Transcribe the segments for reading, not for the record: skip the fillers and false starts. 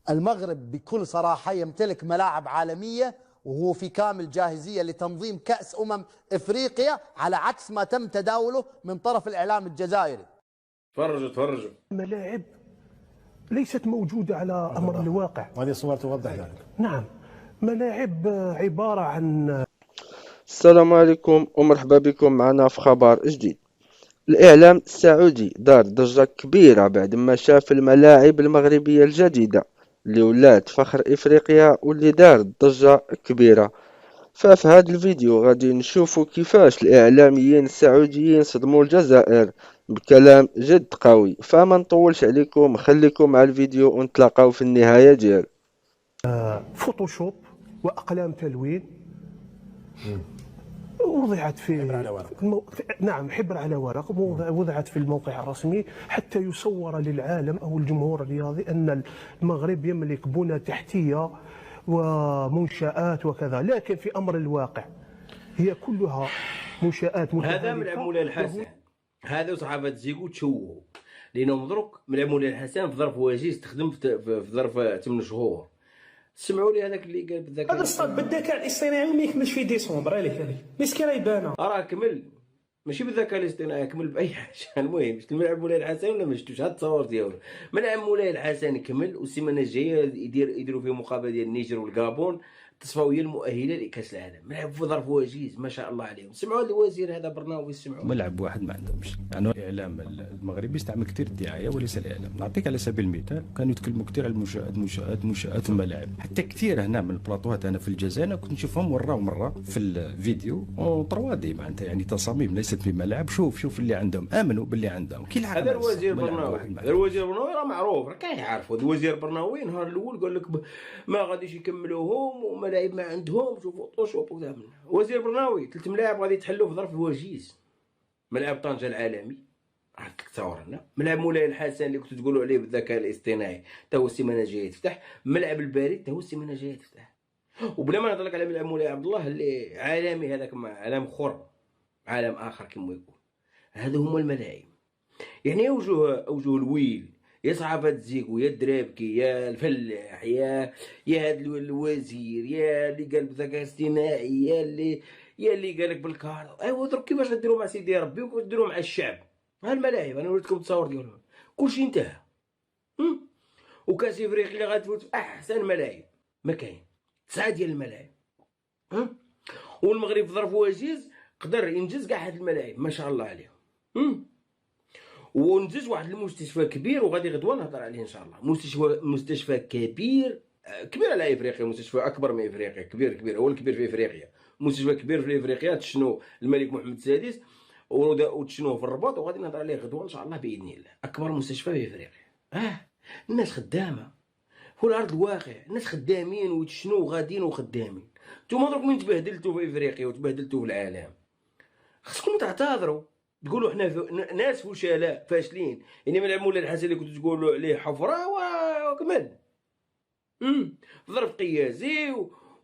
المغرب بكل صراحة يمتلك ملاعب عالمية وهو في كامل جاهزية لتنظيم كأس إفريقيا، على عكس ما تم تداوله من طرف الإعلام الجزائري. تفرجوا ملاعب ليست موجودة على أمر الواقع، وهذه الصور توضح ذلك. نعم، ملاعب عبارة عن. السلام عليكم ومرحبا بكم معنا في خبر جديد. الإعلام السعودي دار ضجة كبيرة بعد ما شاف الملاعب المغربية الجديدة اللي ولات فخر إفريقيا واللي دار ضجة كبيرة. ففي هذا الفيديو غادي نشوفوا كيفاش الإعلاميين السعوديين صدموا الجزائر بكلام جد قوي. فما نطولش عليكم، خليكم مع الفيديو ونتلاقاو في النهاية ديالو. فوتوشوب وأقلام تلوين وضعت في حبر على ورق. نعم، حبر على ورق، وضعت في الموقع الرسمي حتى يصور للعالم أو الجمهور الرياضي أن المغرب يملك بنى تحتية ومنشآت وكذا، لكن في أمر الواقع هي كلها منشآت متهالكة. هذا ملعب مولاي الحسن، هذا صحافة زيكو تشوهوا لأنهم مضروك ملعب مولاي الحسن في ظرف وجيز تخدم في ظرف 8 شهور. سمعوا لي هذاك اللي قال بالذكاء، هذا الصاد بالذكاء الاصطناعي وما يكملش في ديسمبر. عليك مسكين يبان راه كمل ماشي بالذكاء الاصطناعي، كمل باي حاجه. المهم شفت الملعب مولاي الحسن ولا ما شفتوش؟ هاد التصاور ديالو ملعب مولاي الحسن كمل، والسيمانه الجايه يديروا فيه مقابله ديال النيجر والكابون التصفويه المؤهله لكاس العالم. ملعب في ظرف وجيز ما شاء الله عليهم. سمعوا الوزير هذا برناوي، سمعوا. ملعب واحد ما عندهمش، يعني الاعلام المغربي يستعمل كثير الدعايه وليس الاعلام. نعطيك على سبيل المثال، كانوا يتكلموا كثير على المنشآت الملاعب، حتى كثير هنا من البلاطوات انا في الجزائر كنت نشوفهم مره في الفيديو وطروادي معناتها، يعني تصاميم ليست في ملاعب. شوف اللي عندهم، امنوا باللي عندهم. كي هذا الوزير برناوي، الوزير برناوي راه معروف، راه كيعرفوا. الوزير برناوي نهار الاول قال لك ما غاديش يكملوهم وملاعب ما عندهم شوفوا فوتوشوب وكذا. وزير برناوي 3 ملاعب غادي يتحلوا في ظرف الوجيز. ملعب طنجة العالمي راك تصورنا، ملعب مولاي الحسن اللي كنتو تقولوا عليه بالذكاء الاصطناعي تا هو السيمانه الجايه تفتح، ملعب البارد تا هو السيمانه الجايه تفتح. وبلا ما نهضر لك على ملعب مولاي عبد الله اللي عالمي، هذاك عالم اخر، عالم اخر كما يقول. هذو هما الملاعب. يعني اوجه الويل يا صحافة زيكو، يا الدرابكي، يا الفلاح، يا هاد الوزير، يا اللي قال بالذكاء الاصطناعي، يا اللي قالك بالكار. ايوا درك كيفاش غديروا مع سيدي ربي وكيفاش ديروا مع الشعب. ها الملاعب انا وريتكم التصاور ديالهم كلشي انتهى. وكاس افريقيا غتفوت في احسن ملاعب ما كاين، 9 ديال الملاعب. والمغرب في ظرف وجيز قدر ينجز كاع هاد الملاعب ما شاء الله عليهم. ونجز واحد المستشفى كبير وغادي غدوه نهضر عليه ان شاء الله. مستشفى كبير على افريقيا، مستشفى اكبر من افريقيا، كبير هو الكبير في افريقيا. مستشفى كبير في افريقيا تشنو الملك محمد السادس وتشنوه في الرباط، وغادي نهضر عليه غدوه ان شاء الله باذن الله. اكبر مستشفى في افريقيا. الناس خدامه في الارض الواقع، الناس خدامين وتشنو وغاديين وخدامين. نتوما درك من تبهدلتوا في افريقيا وتبهدلتوا في العالم خصكم تعتذروا، تقولوا حنا ناس فشلاء فاشلين. يعني ملعب مولاي الحسن اللي كنتو تقولوا عليه حفره وكمل في ظرف قياسي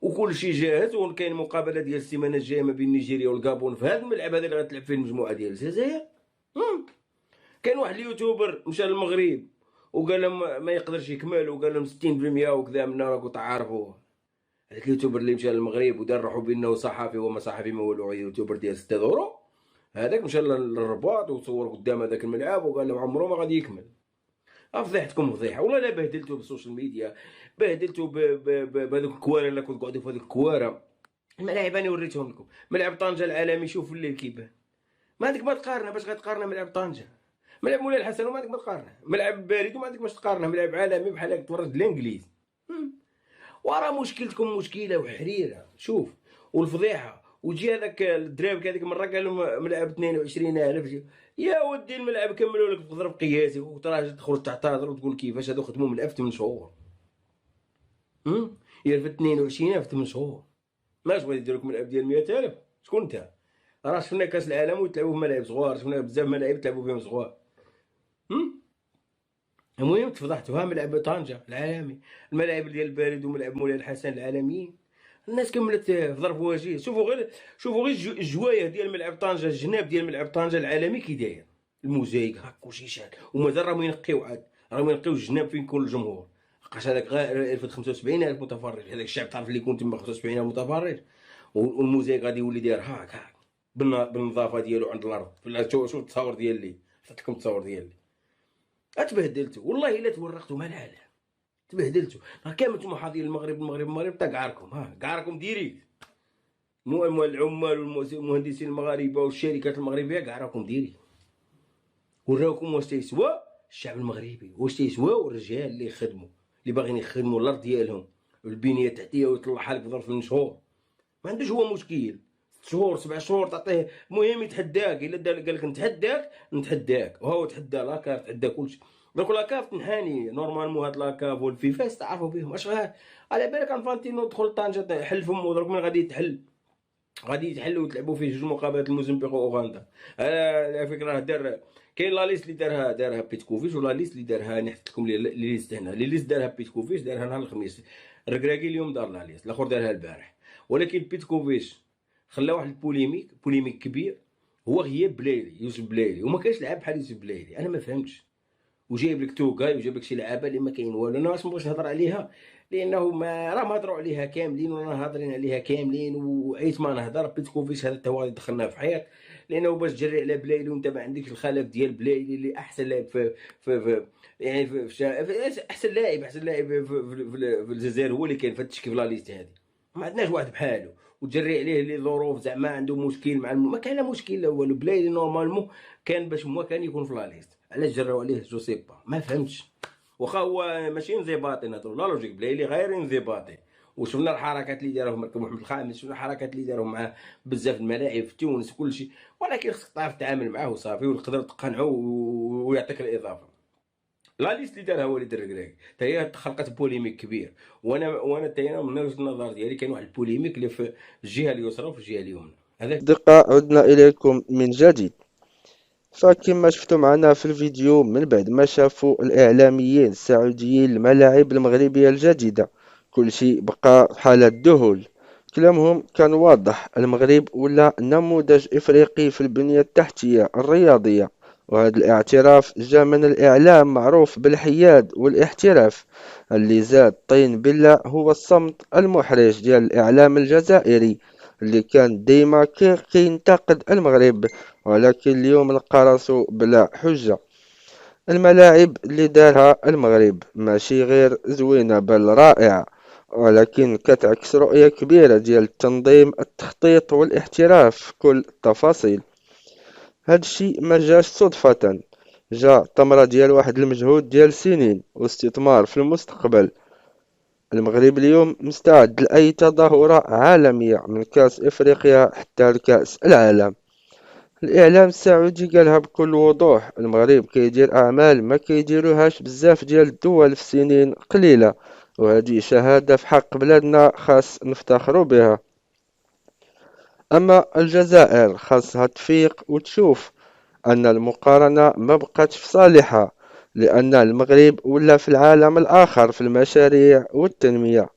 وكل شيء جاهز. وكاين مقابله ديال السيمانه الجايه ما بين نيجيريا والكابون في هذا الملعب هذا اللي غتلعب فيه المجموعه ديال الجزائر. كاين واحد اليوتيوبر مشى للمغرب وقال لهم ما يقدرش يكمل، وقال لهم 60% وكذا منا راكم تعرفوه. هذاك اليوتيوبر اللي مشى للمغرب ودار روحو بانه صحفي وما صحفي ما والو، يوتيوبر ديال 6 يورو، هذاك مشى للرباط وصور قدام هذاك الملعب وقال لهم عمره ما غادي يكمل. فضيحتكم فضيحه والله. لا بهدلتوا بالسوشيال ميديا، بهدلتوا بهذوك الكوارع اللي كنتو تقعدوا في هذوك الكوارع. الملاعب انا وريتهم لكم. ملعب طنجه العالمي شوفوا الليل كيبان، ما عندك ما تقارنه. باش غتقارنه ملعب طنجه؟ ملعب مولاي الحسن وما عندك ما تقارنه. ملعب بارد وما عندك باش تقارنه. ملعب عالمي بحال هكا تفرج الانجليز. وراه مشكلتكم مشكله وحريره. شوف والفضيحه وجي هذاك الدراب هذيك مره قال لهم ملعب 22,000. يا ودي الملعب كملوا لك في ظرف قياسي وتراجع تخرج تعتذر وتقول كيفاش هذو خدموا ملعب في 8 شهور. يا في 22,000 في 8 شهور ماش غادي يديروا لك ملعب ديال 100,000. شكون انت؟ راه شفنا كاس العالم ويتلعبوا في ملاعب صغار، شفنا بزاف ملاعب تلعبوا فيهم صغار. المهم تفضحتوا. ها ملعب طنجة العالمي، الملاعب ديال البارد وملعب مولاي الحسن العالميين، الناس كملت في ظرف وجيز. شوفوا غير الجوايه ديال ملعب طنجة، الجناب ديال ملعب طنجة العالمي كي داير، الموزايك هاك كلشي شاد، ومازال راهم ينقيو عاد، راهم ينقيو الجناب فين يكون الجمهور. لقاش هذاك غير 75,000 متفرج، هذاك الشعب تعرف اللي يكون تما 75,000 متفرج، والموزيك غادي يولي داير هاك هاك بالنظافه ديالو عند الارض. شوف التصاور ديالي، حطيت لكم التصاور ديالي، اتبهدلتو والله الا تورقتو ما لا تبهدلتو. راه كامل نتوما حاضرين المغرب تا كاع راكم ديريكت، العمال والمهندسين المغاربه والشركات المغربيه كاع راكم ديريكت. وراكم واش تيسوى الشعب المغربي، واش تيسواو الرجال اللي يخدموا، اللي باغيين يخدموا الارض ديالهم والبنيه التحتيه ويطلعها لك في ظرف من شهور. ما عندوش هو مشكل 6 شهور 7 شهور تعطيه، المهم يتحداك. الا قال لك نتحداك وهو تحدى لاكاف، تحدى كلشي. دوك لاكاف تنحاني نورمالمون. هاد لاكاف والفيفا تعرفوا بهم اش على بالك انفانتينو دخل طنجه حل فمو. درك من غادي يتحل وتلعبوا فيه 2 مقابلات الموزمبيق واوغندا. على فكره دار كاين لا ليست اللي دارها بيتكوفيش، ولا ليست اللي دارها نحط لكم لي ليست هنا. لي ليست دارها بيتكوفيش، دارها نهار الخميس. الركراكي اليوم دار لا ليست، الاخر دارها البارح. ولكن بيتكوفيش خلى واحد البوليميك كبير، هو غياب بلايلي، يوسف بلايلي. وما كاينش لعاب بحال يوسف بلايلي، انا ما فهمتش. وجايب لك توكاي وجايب لك شي لعابه اللي ما كاين والو. انا ما نبغيش نهضر عليها لانه ما راه هضروا عليها كاملين ورانا هاضرين عليها كاملين، وعيت ما نهضر. بيتكوفيش هذا تا هو غادي دخلنا في حيط، لانه باش تجري على بلايلي وانت ما عندكش الخلف ديال بلايلي اللي احسن لاعب في يعني احسن لاعب في الجزائر، هو اللي كاين في التشكيل لا ليست هذه. ما عندناش واحد بحاله وتجري عليه اللي ظروف زعما عنده مشكل مع ما كان مشكل لا والو. بلايلي نورمالمون كان باش هو كان يكون في لا ليست، علاش جراو عليه جو سي با، ما فهمتش. واخا هو ماشي انضباطي نهضروا لا لوجيك، بلايلي غير انضباطي. وشفنا الحركات اللي داروه مركب محمد الخامس، شفنا الحركات اللي داروه معاه بزاف الملاعب في تونس كلشي. ولكن خصك تعرف تتعامل معاه وصافي، وتقدر تقنعو ويعطيك الاضافه. لا ليست اللي دارها وليد الركراكي حتى هي خلقت بوليميك كبير. وانا حتى انا من وجهه النظر ديالي كاين واحد البوليميك اللي في الجهه اليسرى وفي الجهه اليمنى. هذاك أصدقاء، عدنا إليكم من جديد. فكما شفتوا معنا في الفيديو، من بعد ما شافوا الإعلاميين السعوديين الملاعب المغربية الجديدة، كل شيء بقى حالة ذهول. كلامهم كان واضح، المغرب ولا نموذج إفريقي في البنية التحتية الرياضية، وهذا الاعتراف جاء من الإعلام معروف بالحياد والاحتراف. اللي زاد طين بالله هو الصمت المحرج ديال الإعلام الجزائري، اللي كان ديما كينتقد المغرب، ولكن اليوم لقى راسو بلا حجة. الملاعب اللي دارها المغرب ماشي غير زوينة بل رائعة، ولكن كتعكس رؤية كبيرة ديال التنظيم، التخطيط والاحتراف في كل التفاصيل. هادشي ما جاش صدفة، جا ثمرة ديال واحد المجهود ديال سنين واستثمار في المستقبل. المغرب اليوم مستعد لأي تظاهرة عالمية، من كأس إفريقيا حتى لكأس العالم. الإعلام السعودي قالها بكل وضوح، المغرب كيدير أعمال ما كيديروهاش بزاف ديال الدول في سنين قليلة، وهذه شهادة في حق بلادنا خاص نفتخروا بها. أما الجزائر خاصها تفيق وتشوف أن المقارنة ما بقاتش في صالحها، لأن المغرب ولا في العالم الآخر في المشاريع والتنمية.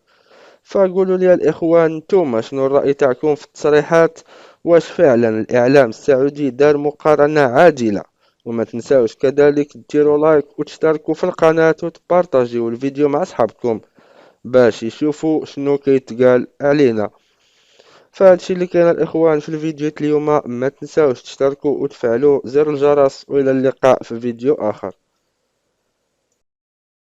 فقولوا لي الإخوان، نتوما شنو الرأي تاعكم في التصريحات؟ واش فعلا الإعلام السعودي دار مقارنة عادلة؟ وما تنساوش كذلك ديروا لايك وتشتركوا في القناة وتبارطاجيو الفيديو مع أصحابكم باش يشوفوا شنو كيتقال علينا. فهادشي اللي كان الإخوان في الفيديو اليوم، ما تنساوش تشتركوا وتفعلوا زر الجرس، وإلى اللقاء في فيديو آخر.